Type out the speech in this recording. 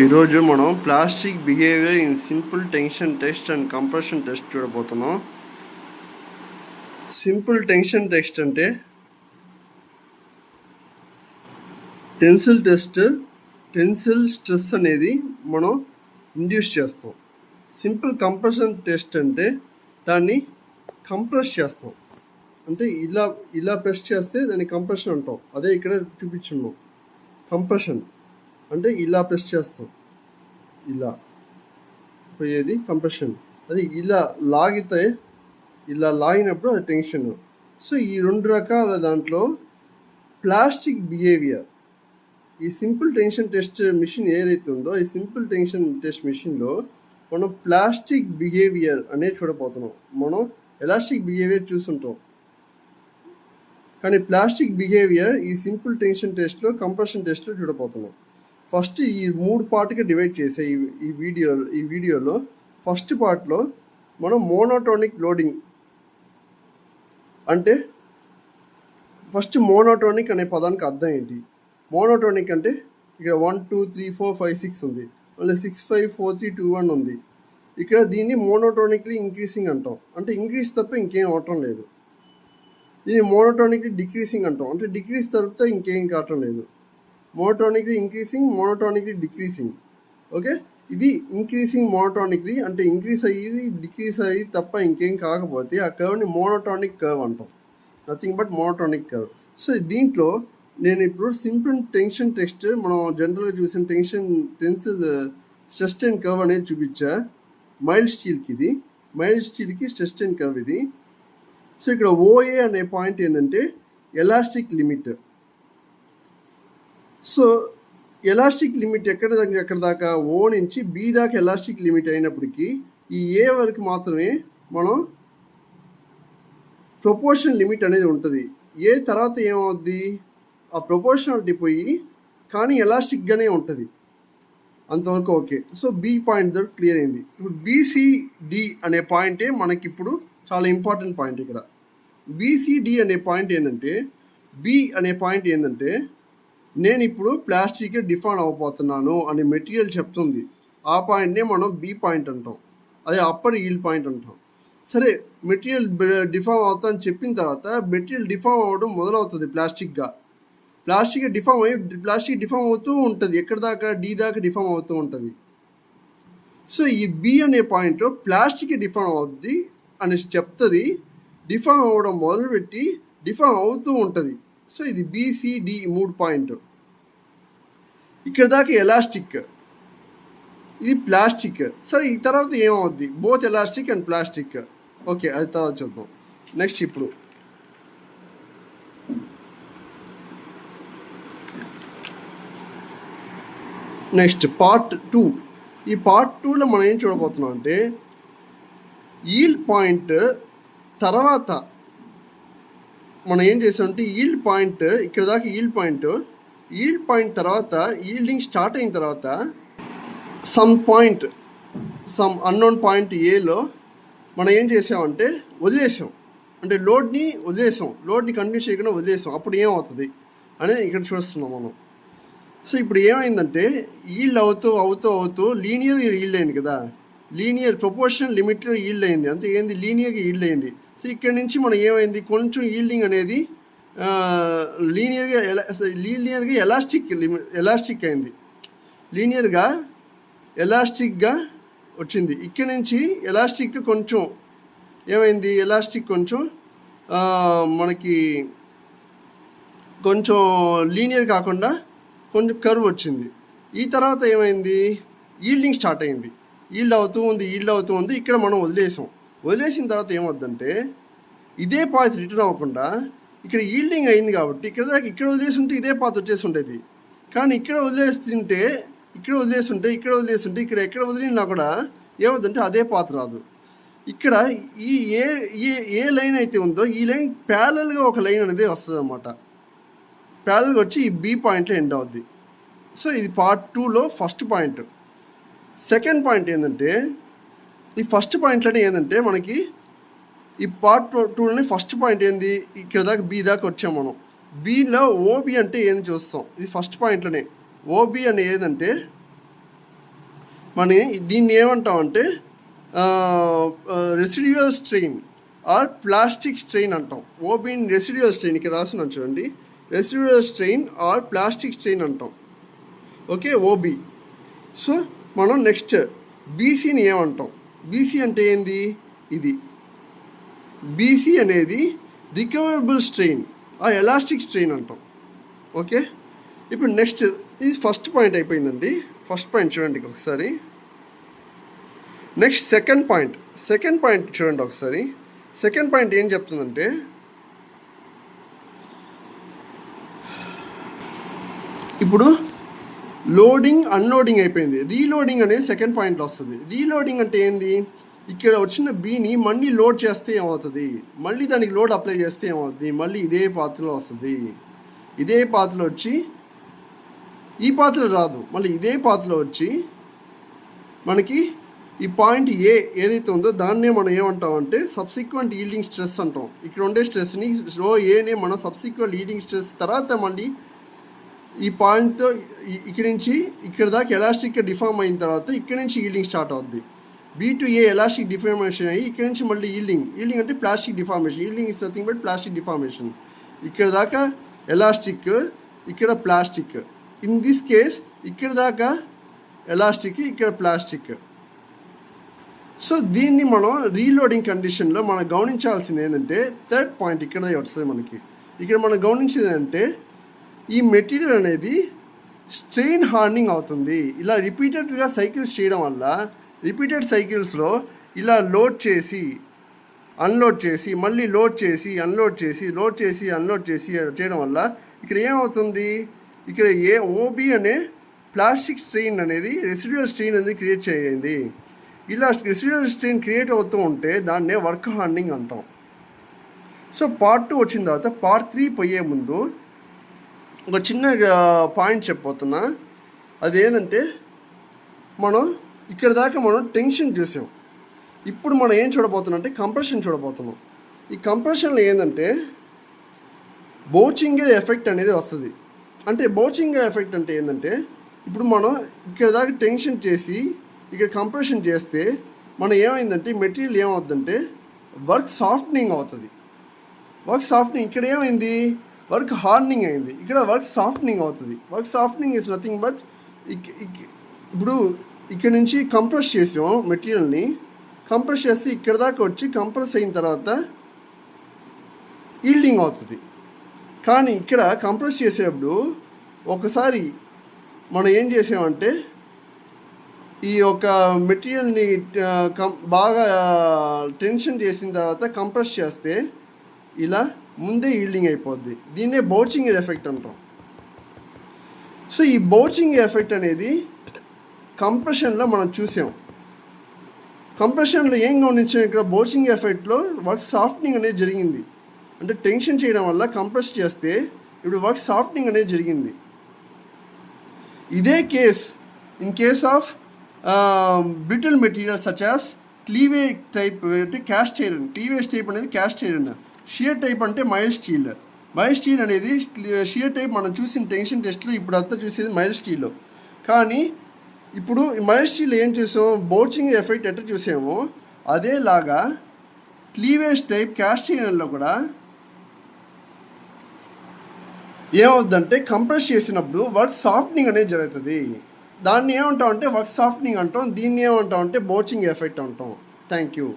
ఈరోజు మనం plastic behaviour in simple tension test and compression test చూడబోతున్నాం. సింపుల్ టెన్షన్ టెస్ట్ అంటే టెన్సిల్ స్ట్రెస్ అనేది మనం ఇండ్యూస్ చేస్తాం. సింపుల్ కంప్రెషన్ టెస్ట్ అంటే దాన్ని కంప్రెస్ చేస్తాం. అంటే ఇలా ప్రెస్ చేస్తే దాన్ని కంప్రెషన్ అంటాం. అదే ఇక్కడ చూపించున్నాం. కంప్రెషన్ అంటే ఇలా ప్రెస్ చేస్తాం, ఇలా పోయేది కంప్రెషన్. అది ఇలా లాగినప్పుడు అది టెన్షన్. సో ఈ రెండు రకాల దాంట్లో ప్లాస్టిక్ బిహేవియర్, ఈ సింపుల్ టెన్షన్ టెస్ట్ మిషన్ ఏదైతే ఉందో ఈ సింపుల్ టెన్షన్ టెస్ట్ మిషన్లో మనం ప్లాస్టిక్ బిహేవియర్ అనేది చూడబోతున్నాం. మనం ఎలాస్టిక్ బిహేవియర్ చూస్తుంటాం, కానీ ప్లాస్టిక్ బిహేవియర్ ఈ సింపుల్ టెన్షన్ టెస్ట్లో కంప్రెషన్ టెస్ట్లో చూడబోతున్నాం. ఫస్ట్ ఈ 3 పార్ట్గా డివైడ్ చేసే ఈ వీడియోలో ఫస్ట్ పార్ట్లో మనం మోనోటోనిక్ లోడింగ్ అంటే ఫస్ట్ మోనోటోనిక్ అనే పదానికి అర్థం ఏంటి? మోనోటోనిక్ అంటే ఇక్కడ 1 2 3 4 5 6 ఉంది, మళ్ళీ 6 5 4 3 2 1 ఉంది. ఇక్కడ దీన్ని మోనోటోనిక్లీ ఇంక్రీసింగ్ అంటాం, అంటే ఇంక్రీజ్ తప్ప ఇంకేం అవటం లేదు. దీన్ని మోనోటోనిక్లీ డిక్రీసింగ్ అంటాం, అంటే డిక్రీజ్ తప్ప ఇంకేం కావటం లేదు. మోనోటోనిక్లీ ఇంక్రీసింగ్, మోనోటోనిక్లీ డిక్రీసింగ్. ఓకే, ఇది ఇంక్రీసింగ్ మోనోటోనిక్లీ అంటే ఇంక్రీజ్ అయ్యి డిక్రీజ్ అయ్యి తప్ప ఇంకేం కాకపోతే ఆ కర్వ్ని మోనోటోనిక్ కర్వ్ అంటాం. Nothing but monotonic curve. So దీంట్లో నేను ఇప్పుడు సింపుల్ టెన్షన్ టెస్ట్ మనం జనరల్గా చూసిన టెన్సిల్ స్ట్రెస్ అండ్ కర్వ్ అనేది చూపించా. మైల్డ్ స్టీల్కి స్ట్రెస్ అండ్ కర్వ్ ఇది. సో ఇక్కడ ఓఏ అనే పాయింట్ ఏంటంటే elastic limit. So elastic limit ఎక్కడ దాకా ఓ నుంచి బి దాకా ఎలాస్టిక్ లిమిట్ అయినప్పటికీ ఈ ఏ వరకు మాత్రమే మనం ప్రొపోర్షనల్ లిమిట్ అనేది ఉంటుంది. ఏ తర్వాత ఏమవుద్ది, ఆ ప్రొపోర్షనాలిటీ పోయి కానీ ఎలాస్టిక్గానే ఉంటుంది, అంతవరకు ఓకే. సో బి పాయింట్ దగ్గర క్లియర్ అయింది. ఇప్పుడు బీసీడి అనే పాయింటే మనకి ఇప్పుడు చాలా ఇంపార్టెంట్ పాయింట్. ఇక్కడ బీసీడి అనే పాయింట్ ఏంటంటే, బి అనే పాయింట్ ఏంటంటే నేను ఇప్పుడు ప్లాస్టిక్ డిఫాన్ అవ్వబోతున్నాను అని మెటీరియల్ చెప్తుంది. ఆ పాయింట్నే మనం బి పాయింట్ అంటాం, అదే అప్పర్ ఈల్డ్ పాయింట్ అంటాం. సరే, మెటీరియల్ డిఫామ్ అవుతా అని చెప్పిన తర్వాత మెటీరియల్ డిఫామ్ అవ్వడం మొదలవుతుంది. ప్లాస్టిక్ డిఫామ్ అవుతూ ఉంటుంది. ఎక్కడ దాకా? డి దాకా డిఫామ్ అవుతూ ఉంటుంది. సో ఈ బి అనే పాయింట్లో ప్లాస్టిక్ డిఫామ్ అవుద్ది అని చెప్తుంది. డిఫామ్ అవ్వడం మొదలుపెట్టి డిఫామ్ అవుతూ ఉంటుంది. సో ఇది బీసీడి 3 పాయింట్. ఇక్కడ దాకా ఎలాస్టిక్, ఇది ప్లాస్టిక్. సరే, ఈ తర్వాత ఏమవుద్ది? Both elastic and plastic. Okay, అది తర్వాత చూద్దాం. నెక్స్ట్ ఇప్పుడు పార్ట్ 2. ఈ పార్ట్ 2లో మనం ఏం చూడబోతున్నాం అంటే ఈల్డ్ పాయింట్ తర్వాత మనం ఏం చేసామంటే ఈల్డ్ పాయింట్ ఇక్కడ దాకా ఈల్డ్ పాయింట్ తర్వాత ఈల్డింగ్ స్టార్ట్ అయిన తర్వాత సమ్ అన్నోన్ పాయింట్ ఏలో మనం ఏం చేసామంటే వదిలేసాం, అంటే లోడ్ని కంటిన్యూ చేయకుండా వదిలేసాం. అప్పుడు ఏమవుతుంది అనేది ఇక్కడ చూస్తున్నాం మనం. సో ఇప్పుడు ఏమైందంటే ఈల్డ్ అవుతూ లీనియర్గా ఈల్డ్ అయింది కదా, లీనియర్ ప్రపోర్షనల్ లిమిట్లో ఈల్డ్ అయింది. అంతే, ఏంది లీనియర్గా ఈల్డ్ అయింది. సో ఇక్కడ నుంచి మనం ఏమైంది, కొంచెం ఈల్డింగ్ అనేది లీనియర్గా ఎలాస్టిక్ అయింది, లీనియర్గా ఎలాస్టిక్గా వచ్చింది. ఇక్కడ నుంచి ఎలాస్టిక్ కొంచెం ఏమైంది, ఎలాస్టిక్ కొంచెం మనకి కొంచెం లీనియర్ కాకుండా కొంచెం కర్వ్ వచ్చింది. ఈ తర్వాత ఏమైంది, ఈల్డింగ్ స్టార్ట్ అయింది. ఈల్డ్ అవుతూ ఉంది. ఇక్కడ మనం వదిలేసిన తర్వాత ఏమవుద్దంటే ఇదే పాత్ రిటర్న్ అవ్వకుండా ఇక్కడ ఈల్డింగ్ అయింది కాబట్టి ఇక్కడ వదిలేసి ఉంటే ఇదే పాత్ వచ్చేసి ఉండేది. కానీ ఇక్కడ వదిలేస్తుంటే ఇక్కడ ఎక్కడ వదిలినా కూడా ఏమవుతుందంటే అదే పాత్ రాదు. ఇక్కడ ఈ ఏ లైన్ అయితే ఉందో ఈ లైన్ ప్యారలల్గా ఒక లైన్ అనేది వస్తుంది అనమాట. ప్యారల్గా వచ్చి ఈ బి పాయింట్లో ఎండ్ అవుద్ది. సో ఇది పార్ట్ 2లో ఫస్ట్ పాయింట్. సెకండ్ పాయింట్ ఏంటంటే ఈ ఫస్ట్ పాయింట్లోనే ఏంటంటే మనకి ఈ పార్ట్ 2లోనే ఫస్ట్ పాయింట్ ఏంది, ఇక్కడ దాకా బి దాకా వచ్చాం మనం. బిలో ఓబి అంటే ఏంది చూస్తాం. ఇది ఫస్ట్ పాయింట్లోనే ఓబి అని ఏదంటే మన దీన్ని ఏమంటామంటే residual strain or plastic strain అంటాం. ఓబీని రెసిడ్యువల్ స్ట్రెయిన్ ఇక్కడ రాస్తున్నాను చూడండి, residual strain or plastic strain అంటాం. Okay, OB. సో మనం నెక్స్ట్ బీసీని ఏమంటాం? బీసీ అంటే ఏంది? ఇది బీసీ అనేది recoverable strain or elastic strain అంటాం. ఓకే, ఇప్పుడు నెక్స్ట్ ఇది ఫస్ట్ పాయింట్ అయిపోయిందండి. ఫస్ట్ పాయింట్ చూడండి ఒకసారి. నెక్స్ట్ సెకండ్ పాయింట్ చూడండి ఒకసారి. సెకండ్ పాయింట్ ఏం చెప్తుందంటే, ఇప్పుడు లోడింగ్ అన్లోడింగ్ అయిపోయింది, రీలోడింగ్ అనేది సెకండ్ పాయింట్లో వస్తుంది. రీలోడింగ్ అంటే ఏంది? ఇక్కడ వచ్చిన బీని మళ్ళీ లోడ్ చేస్తే ఏమవుతుంది, మళ్ళీ దానికి లోడ్ అప్లై చేస్తే ఏమవుతుంది, మళ్ళీ ఇదే పాత్రలో వస్తుంది. ఇదే పాత్రలో వచ్చి ఈ పాత్ర రాదు, మళ్ళీ ఇదే పాత్రలో వచ్చి మనకి ఈ పాయింట్ ఏ ఏదైతే ఉందో దాన్నే మనం ఏమంటామంటే సబ్సిక్వెంట్ ఈల్డింగ్ స్ట్రెస్ అంటాం. ఇక్కడ ఉండే స్ట్రెస్ని రో ఏనే మనం సబ్సిక్వెంట్ ఈల్డింగ్ స్ట్రెస్ తర్వాత మళ్ళీ ఈ పాయింట్తో ఇక్కడి నుంచి ఇక్కడ దాకా ఎలాస్టిక్గా డిఫార్మ్ అయిన తర్వాత ఇక్కడ నుంచి ఈల్డింగ్ స్టార్ట్ అవుద్ది. B to A elastic deformation అయ్యి ఇక్కడ నుంచి మళ్ళీ ఈల్డింగ్ అంటే plastic deformation. Yielding is nothing but plastic deformation. ఇక్కడ దాకా ఎలాస్టిక్, ఇక్కడ ప్లాస్టిక్. ఇన్ దిస్ కేస్ ఇక్కడ దాకా ఎలాస్టిక్, ఇక్కడ ప్లాస్టిక్. సో దీన్ని మనం రీలోడింగ్ కండిషన్లో మనం గమనించాల్సింది ఏంటంటే థర్డ్ పాయింట్ ఇక్కడ వస్తుంది మనకి. ఇక్కడ మనం గమనించేది ఏంటంటే ఈ మెటీరియల్ అనేది స్ట్రెయిన్ హార్డనింగ్ అవుతుంది. ఇలా రిపీటెడ్గా సైకిల్స్ చేయడం వల్ల రిపీటెడ్ సైకిల్స్లో ఇలా లోడ్ చేసి అన్లోడ్ చేసి మళ్ళీ లోడ్ చేసి అన్లోడ్ చేసి లోడ్ చేసి అన్లోడ్ చేసి చేయడం వల్ల ఇక్కడ ఏమవుతుంది, ఇక్కడ ఓబీ అనే ప్లాస్టిక్ స్ట్రెయిన్ అనేది రెసిడ్యువల్ స్ట్రెయిన్ అనేది క్రియేట్ చేయండి. ఇలా రెసిడ్యువల్ స్ట్రెయిన్ క్రియేట్ అవుతూ ఉంటే దాన్నే వర్క్ హార్డనింగ్ అంటాం. సో పార్ట్ 2 వచ్చిన తర్వాత పార్ట్ 3 పోయే ముందు ఒక చిన్న పాయింట్ చెప్పబోతున్నా. అదేంటంటే మనం ఇక్కడ దాకా మనం టెన్షన్ చూసాం, ఇప్పుడు మనం ఏం చూడబోతున్నాం అంటే కంప్రెషన్ చూడబోతున్నాం. ఈ కంప్రెషన్లో ఏంటంటే బౌచింగర్ ఎఫెక్ట్ అనేది వస్తుంది. అంటే బౌచింగర్ ఎఫెక్ట్ అంటే ఏంటంటే ఇప్పుడు మనం ఇక్కడ దాకా టెన్షన్ చేసి ఇక్కడ కంప్రెషన్ చేస్తే మనం ఏమైందంటే మెటీరియల్ ఏమవుతుందంటే వర్క్ సాఫ్ట్నింగ్ అవుతుంది. వర్క్ సాఫ్ట్నింగ్ ఇక్కడ ఏమైంది, వర్క్ హార్డనింగ్ అయింది, ఇక్కడ వర్క్ సాఫ్ట్నింగ్ అవుతుంది. Work softening is nothing but ఇప్పుడు ఇక్కడ నుంచి కంప్రెస్ చేసాం మెటీరియల్ని, కంప్రెస్ చేస్తే ఇక్కడ దాకా వచ్చి కంప్రెస్ అయిన తర్వాత ఈల్డింగ్ అవుతుంది. కానీ ఇక్కడ కంప్రెస్ చేసేటప్పుడు ఒకసారి మనం ఏం చేసామంటే ఈ యొక్క మెటీరియల్ని బాగా టెన్షన్ చేసిన తర్వాత కంప్రెస్ చేస్తే ఇలా ముందే ఈల్డింగ్ అయిపోద్ది. దీన్నే బౌచింగ్ ఎఫెక్ట్ అంటాం. సో ఈ బౌచింగ్ ఎఫెక్ట్ అనేది కంప్రెషన్లో మనం చూసాం. కంప్రెషన్లో ఏం గమనించాం, ఇక్కడ బౌచింగ్ ఎఫెక్ట్లో వర్క్ సాఫ్ట్నింగ్ అనేది జరిగింది. అంటే టెన్షన్ చేయడం వల్ల కంప్రెస్ చేస్తే ఇప్పుడు వర్క్ సాఫ్ట్నింగ్ అనేది జరిగింది. ఇదే case in case of brittle material such as cleavage type అంటే క్యాస్ట్ ఐరన్. క్లీవేజ్ టైప్ అనేది క్యాస్ట్ ఐరన్. షియర్ టైప్ అంటే మైల్డ్ స్టీల్. మైల్డ్ స్టీల్ అనేది షియర్ టైప్ మనం చూసిన టెన్షన్ టెస్ట్లో ఇప్పుడు అంతా చూసేది మైల్డ్ స్టీల్. కానీ ఇప్పుడు మైల్డ్ స్టీల్ ఏం చూసాము, బౌచింగ్ ఎఫెక్ట్ ఎట్లా చూసామో అదేలాగా క్లీవేజ్ టైప్ క్యాస్ట్ ఐరన్లో కూడా ఏమవుద్దంటే కంప్రెస్ చేసినప్పుడు వర్క్ సాఫ్ట్నింగ్ అనేది జరుగుతుంది. దాన్ని ఏమంటాం అంటే వర్క్ సాఫ్ట్నింగ్ అంటాం. దీన్ని ఏమంటాం అంటే బౌచింగ్ ఎఫెక్ట్ అంటాం. Thank you.